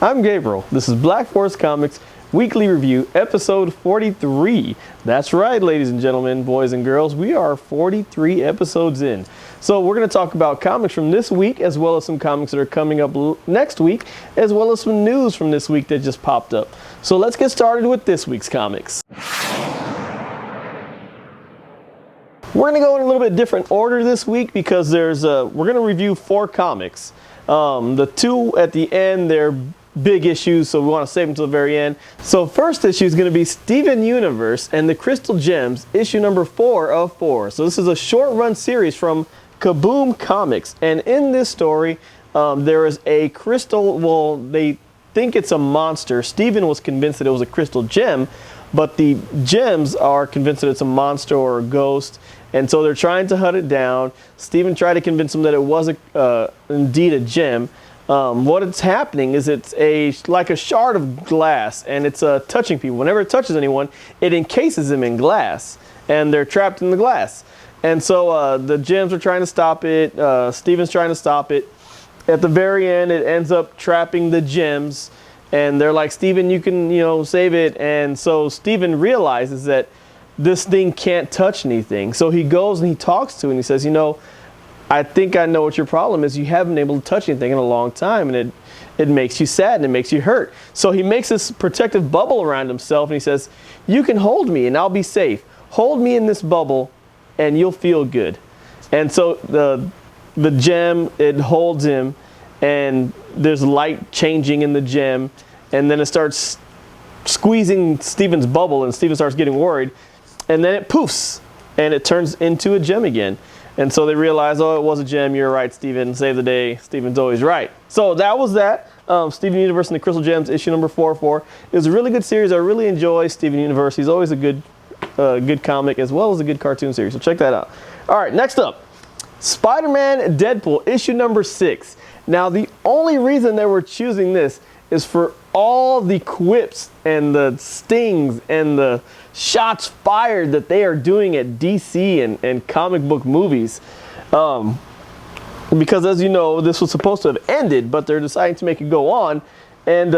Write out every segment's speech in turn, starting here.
I'm Gabriel. This is Black Forest Comics Weekly Review, episode 43. That's right, ladies and gentlemen, boys and girls, we are 43 episodes in. So we're going to talk about comics from this week, as well as some comics that are coming up next week, as well as some news from this week that just popped up. So let's get started with this week's comics. We're going to go in a little bit different order this week because we're going to review 4 comics. The 2 at the end, they're big issues, so we want to save them until the very end. So first issue is going to be Steven Universe and the Crystal Gems, issue number 4 of 4. So this is a short run series from Kaboom Comics, and in this story there is a crystal. Well, they think it's a monster. Steven was convinced that it was a crystal gem, but the gems are convinced that it's a monster or a ghost, and so they're trying to hunt it down. Steven tried to convince them that it was indeed a gem. What is happening is it's like a shard of glass, and it's touching people. Whenever it touches anyone, it encases them in glass, and they're trapped in the glass. And so the gems are trying to stop it. Steven's trying to stop it. At the very end, it ends up trapping the gems, and they're like, Steven, you can, save it. And so Steven realizes that this thing can't touch anything. So he goes and he talks to it, and he says, I think I know what your problem is. You haven't been able to touch anything in a long time, and it makes you sad and it makes you hurt. So he makes this protective bubble around himself, and he says, you can hold me and I'll be safe. Hold me in this bubble and you'll feel good. And so the gem, it holds him, and there's light changing in the gem, and then it starts squeezing Steven's bubble, and Steven starts getting worried, and then it poofs and it turns into a gem again. And so they realize, oh, it was a gem. You're right, Steven. Save the day. Steven's always right. So that was that. Steven Universe and the Crystal Gems, issue number 4/4. It was a really good series. I really enjoy Steven Universe. He's always a good comic, as well as a good cartoon series. So check that out. All right, next up, Spider-Man Deadpool, issue number 6. Now, the only reason that we're choosing this is for all the quips and the stings and the shots fired that they are doing at DC and comic book movies. Because as you know, this was supposed to have ended, but they're deciding to make it go on. And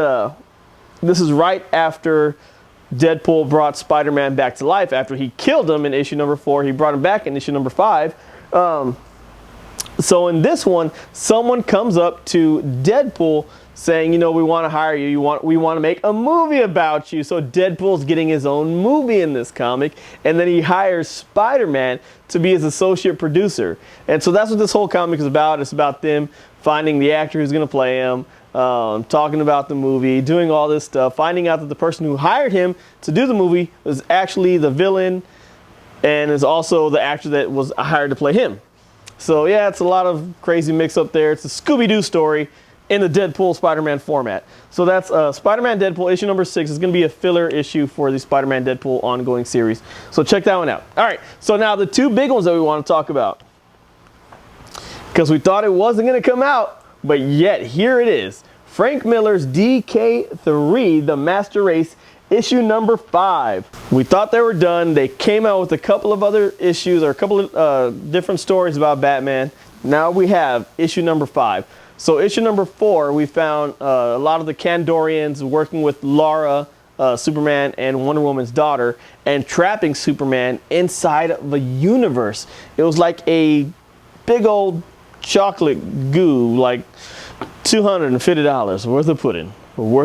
this is right after Deadpool brought Spider-Man back to life. After he killed him in issue number 4, he brought him back in issue number 5. So in this one, someone comes up to Deadpool saying, we want to hire you. We want to make a movie about you. So Deadpool's getting his own movie in this comic, and then he hires Spider-Man to be his associate producer. And so that's what this whole comic is about. It's about them finding the actor who's going to play him, talking about the movie, doing all this stuff, finding out that the person who hired him to do the movie was actually the villain, and is also the actor that was hired to play him. So yeah, it's a lot of crazy mix up there. It's a Scooby-Doo story in the Deadpool Spider-Man format. So that's Spider-Man Deadpool issue number 6. Is going to be a filler issue for the Spider-Man Deadpool ongoing series. So check that one out. All right, so now the 2 big ones that we want to talk about, because we thought it wasn't going to come out, but yet here it is. Frank Miller's DK3, The Master Race, issue number 5. We thought they were done. They came out with a couple of other issues, or a couple of different stories about Batman. Now we have issue number 5. So issue number 4, we found a lot of the Kandorians working with Lara, Superman, and Wonder Woman's daughter, and trapping Superman inside of a universe. It was like a big old chocolate goo, like $250 worth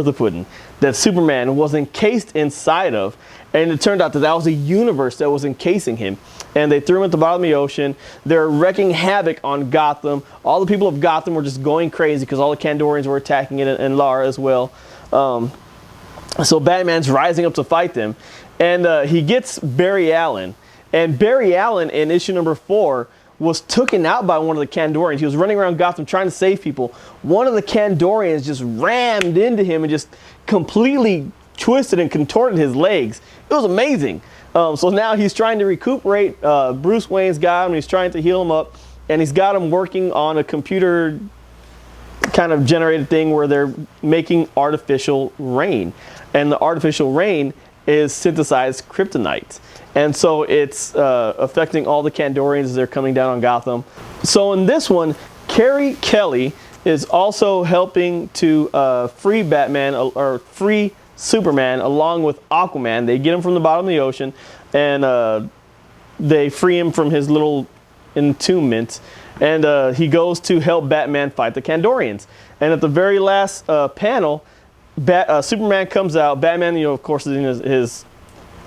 of pudding that Superman was encased inside of. And it turned out that that was a universe that was encasing him. And they threw him at the bottom of the ocean. They're wreaking havoc on Gotham. All the people of Gotham were just going crazy because all the Kandorians were attacking it, and Lara as well. So Batman's rising up to fight them. And he gets Barry Allen. And Barry Allen in issue number 4 was taken out by one of the Kandorians. He was running around Gotham trying to save people. One of the Kandorians just rammed into him and just completely twisted and contorted his legs. It was amazing. So now he's trying to recuperate. Bruce Wayne's got him. He's trying to heal him up, and he's got him working on a computer kind of generated thing where they're making artificial rain, and the artificial rain is synthesized kryptonite. And so it's affecting all the Kandorians as they're coming down on Gotham. So in this one, Carrie Kelly is also helping to free Batman or free Superman along with Aquaman. They get him from the bottom of the ocean, and they free him from his little entombment, and he goes to help Batman fight the Kandorians. And at the very last panel, Superman comes out. Batman, of course, is in his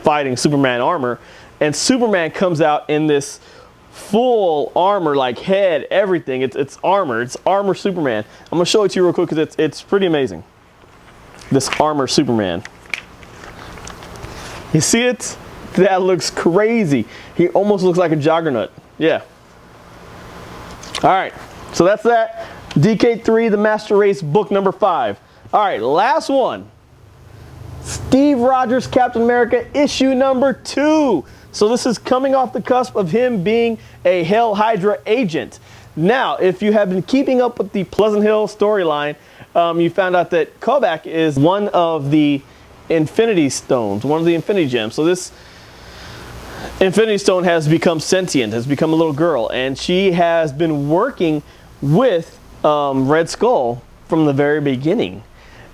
fighting Superman armor, and Superman comes out in this full armor, like head, everything. It's armor. It's armor Superman. I'm gonna show it to you real quick because it's pretty amazing. This armor Superman. You see it? That looks crazy. He almost looks like a juggernaut. Yeah. All right. So that's that. DK3, The Master Race, book number 5. All right, last one. Steve Rogers, Captain America, issue number 2. So this is coming off the cusp of him being a Hell Hydra agent. Now, if you have been keeping up with the Pleasant Hill storyline, you found out that Kobach is one of the Infinity Stones, one of the Infinity Gems. So this Infinity Stone has become sentient, has become a little girl, and she has been working with Red Skull from the very beginning.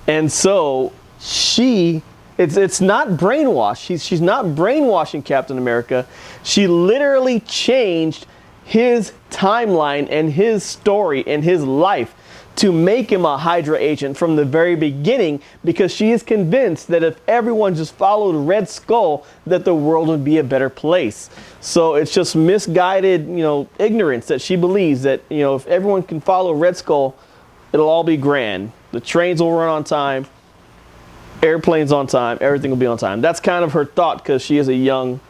And so it's not brainwashed. She's not brainwashing Captain America. She literally changed his timeline and his story and his life to make him a Hydra agent from the very beginning, because she is convinced that if everyone just followed Red Skull, that the world would be a better place. So it's just misguided, ignorance that she believes that, if everyone can follow Red Skull, it'll all be grand. The trains will run on time, airplanes on time, everything will be on time. That's kind of her thought, because she is a young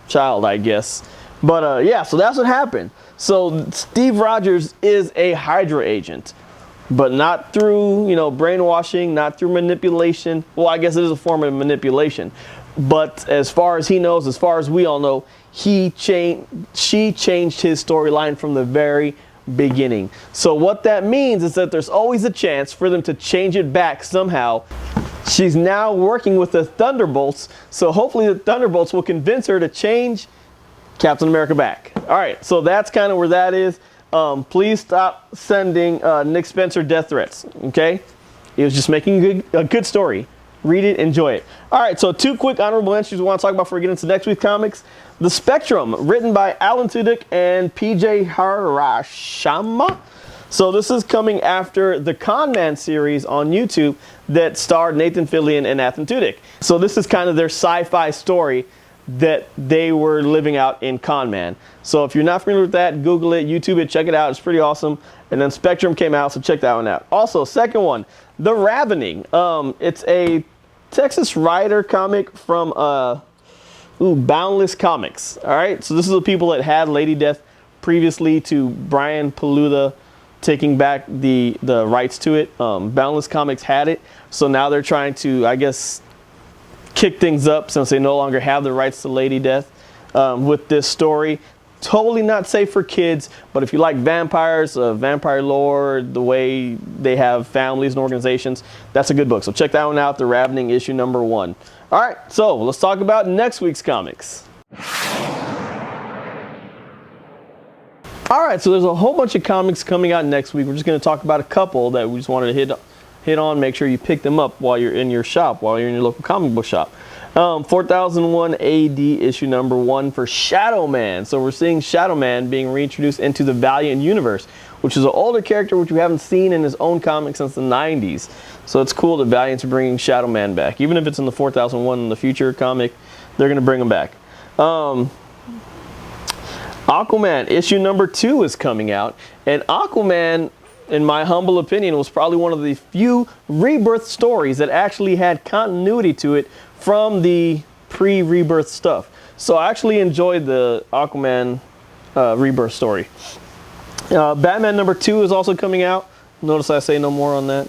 child, I guess. But yeah, so that's what happened. So Steve Rogers is a Hydra agent, but not through, brainwashing, not through manipulation. Well, I guess it is a form of manipulation. But as far as he knows, as far as we all know, she changed his storyline from the very beginning. So what that means is that there's always a chance for them to change it back somehow. She's now working with the Thunderbolts, so hopefully the Thunderbolts will convince her to change Captain America back. All right, so that's kind of where that is. Please stop sending Nick Spencer death threats, okay? He was just making a good story. Read it, enjoy it. All right, so 2 quick honorable entries we want to talk about before we get into next week's comics. The Spectrum, written by Alan Tudyk and PJ Harashama. So this is coming after the Con Man series on YouTube that starred Nathan Fillion and Alan Tudyk. So this is kind of their sci-fi story that they were living out in Con Man. So if you're not familiar with that, Google it, YouTube it, check it out. It's pretty awesome. And then Spectrum came out, so check that one out. Also, second one, The Ravening. It's a Texas writer comic from Boundless Comics. All right, so this is the people that had Lady Death previously to Brian Palutha taking back the rights to it. Boundless Comics had it, so now they're trying to, I guess, kick things up since they no longer have the rights to Lady Death with this story. Totally not safe for kids, but if you like vampires, vampire lore, the way they have families and organizations, that's a good book. So check that one out, The Ravening, issue number 1. All right, so let's talk about next week's comics. All right, so there's a whole bunch of comics coming out next week. We're just going to talk about a couple that we just wanted to hit on. Make sure you pick them up while you're in your shop, while you're in your local comic book shop. 4001 AD issue number 1 for Shadow Man. So we're seeing Shadow Man being reintroduced into the Valiant universe, which is an older character which we haven't seen in his own comic since the 90s. So it's cool that Valiant's bringing Shadow Man back. Even if it's in the 4001 in the future comic, they're going to bring him back. Aquaman issue number 2 is coming out, and Aquaman, in my humble opinion, was probably one of the few Rebirth stories that actually had continuity to it from the pre-Rebirth stuff. So I actually enjoyed the Aquaman Rebirth story. Batman number 2 is also coming out. Notice I say no more on that.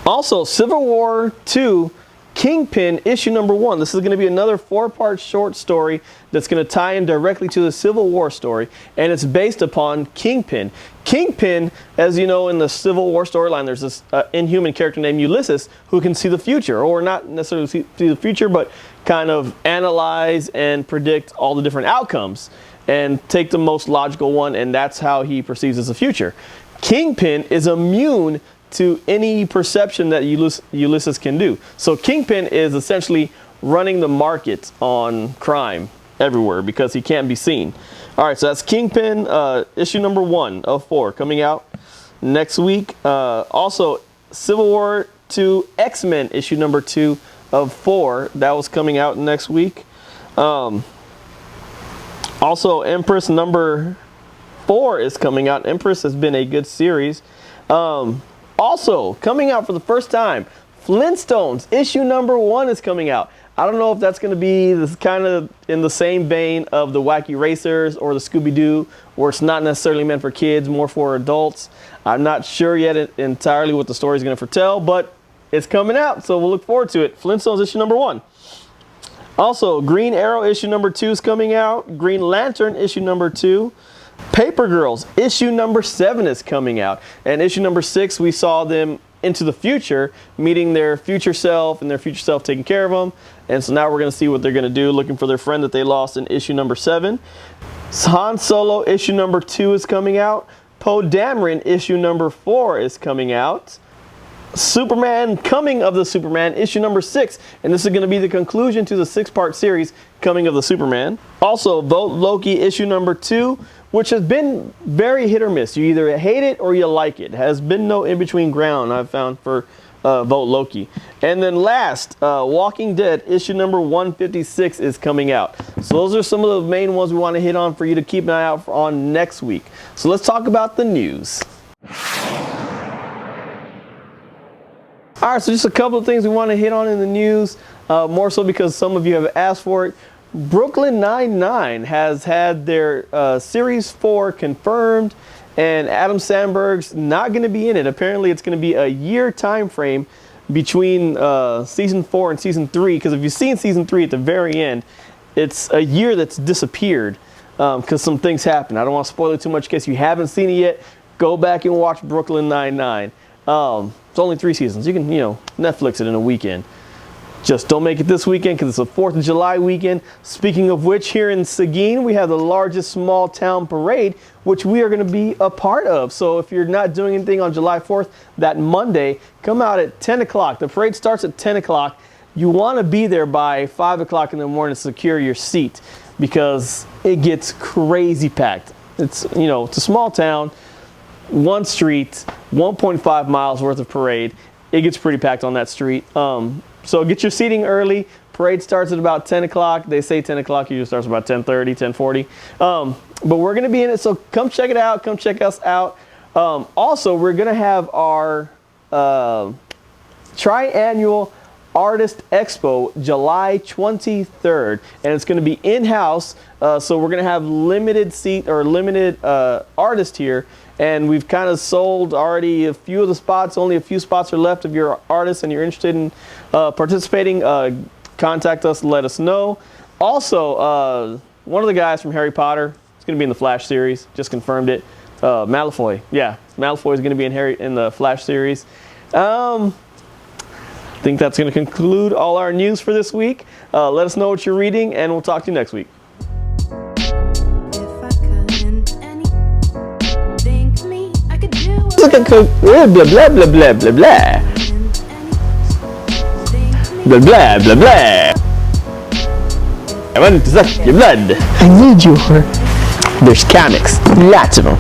Also, Civil War 2 Kingpin issue number 1. This is going to be another 4-part short story that's going to tie in directly to the Civil War story, and it's based upon Kingpin. Kingpin, as you know, in the Civil War storyline, there's this inhuman character named Ulysses who can see the future, or not necessarily see the future, but kind of analyze and predict all the different outcomes and take the most logical one, and that's how he perceives as the future. Kingpin is immune to any perception that Ulysses can do. So Kingpin is essentially running the market on crime everywhere because he can't be seen. All right, so that's Kingpin, issue number 1 of 4 coming out next week. Also, Civil War II X-Men issue number 2 of 4, that was coming out next week. Also, Empress number 4 is coming out. Empress has been a good series. Also, coming out for the first time, Flintstones issue number 1 is coming out. I don't know if that's going to be this kind of in the same vein of the Wacky Racers or the Scooby-Doo, where it's not necessarily meant for kids, more for adults. I'm not sure yet entirely what the story is going to foretell, but it's coming out, so we'll look forward to it. Flintstones issue number 1. Also, Green Arrow issue number 2 is coming out. Green Lantern issue number 2. Paper Girls issue number 7 is coming out. And issue number 6, we saw them into the future, meeting their future self and their future self taking care of them. And so now we're going to see what they're going to do, looking for their friend that they lost in issue number 7. Han Solo issue number 2 is coming out. Poe Dameron issue number 4 is coming out. Superman Coming of the Superman issue number 6, and this is going to be the conclusion to the 6-part series Coming of the Superman. Also, Vote Loki issue number 2, which has been very hit or miss. You either hate it or you like it. Has been no in-between ground, I've found, for Vote Loki. And then last, Walking Dead issue number 156 is coming out. So those are some of the main ones we want to hit on for you to keep an eye out for on next week. So let's talk about the news. All right, so just a couple of things we want to hit on in the news, more so because some of you have asked for it. Brooklyn Nine-Nine has had their Series 4 confirmed, and Adam Sandberg's not going to be in it. Apparently, it's going to be a year time frame between Season 4 and Season 3, because if you've seen Season 3 at the very end, it's a year that's disappeared because some things happened. I don't want to spoil it too much in case you haven't seen it yet. Go back and watch Brooklyn Nine-Nine. It's only 3 seasons. You can, Netflix it in a weekend. Just don't make it this weekend because it's a 4th of July weekend. Speaking of which, here in Seguin, we have the largest small town parade, which we are going to be a part of. So if you're not doing anything on July 4th, that Monday, come out at 10 o'clock. The parade starts at 10 o'clock. You want to be there by 5 o'clock in the morning to secure your seat because it gets crazy packed. It's a small town. 1 street, 1.5 miles worth of parade. It gets pretty packed on that street. So get your seating early. Parade starts at about 10 o'clock. They say 10 o'clock. Usually starts about 10:30, 10:40. But we're going to be in it, so come check it out. Come check us out. Also, we're going to have our triannual Artist Expo July 23rd, and it's going to be in-house. So we're going to have limited artists here. And we've kind of sold already a few of the spots. Only a few spots are left. If you're an artist and you're interested in participating, contact us and let us know. Also, one of the guys from Harry Potter is going to be in the Flash series. Just confirmed it. Malfoy. Yeah, Malfoy is going to be in the Flash series. I think that's going to conclude all our news for this week. Let us know what you're reading, and we'll talk to you next week. Blah blah blah blah blah blah blah blah blah blah blah. I want to suck your blood. I need your. There's comics, lots of them.